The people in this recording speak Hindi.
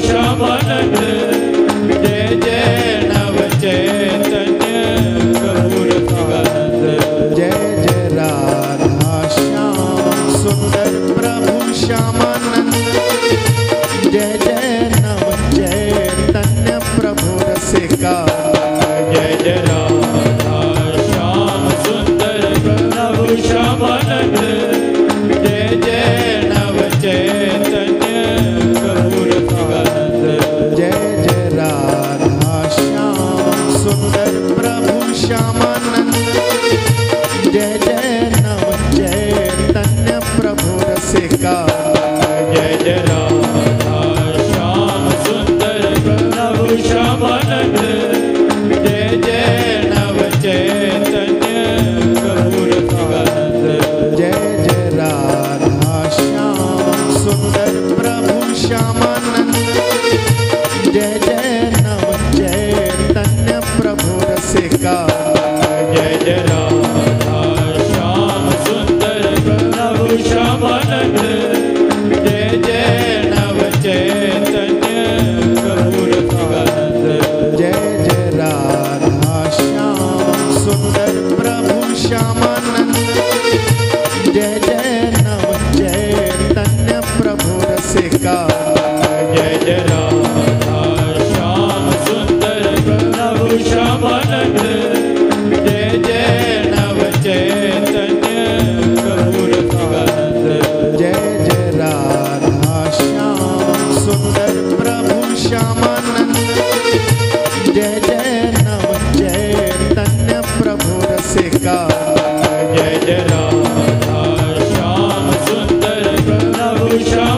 श्यामानंद जय जय नव चैतन्य प्रभु रसिकानंद जय जय राधा श्याम सुंदर प्रभु श्यामानंद जय जय नव चैतन्य प्रभु रसिकानंद जय जय राधा श्याम सुंदर प्रभु श्यामानंद जय जय नव चैतन्य प्रभु रसिकानंद जय जय राधा श्याम सुंदर प्रभु श्यामानंद जय जय नव चैतन्य प्रभु रसिकानंद जय जय राधा श्याम सुंदर प्रभु श्यामानंद जय जय नव चैतन्य प्रभु रसिकानंद जय जय राधा श्याम सुंदर प्रभु श्यामानंद जय जय नव चैतन्य प्रभु रसिकानंद जय जय राधा श्याम सुंदर प्रभु श्यामानंद जय जय नव चैतन्य प्रभु रसिकानंद जय जय राधा श्याम सुंदर प्रभु श्यामानंद जय जय नव चैतन्य प्रभु रसिकानंद जय जय राधा श्याम सुंदर प्रभु श्यामानंद जय जय नव चैतन्य प्रभु रसिकानंद जय जय राधा श्याम सुंदर प्रभु श्यामानंद जय जय नव चैतन्य प्रभु रसिकानंद जय जय राधा श्याम सुंदर प्रभु श्याम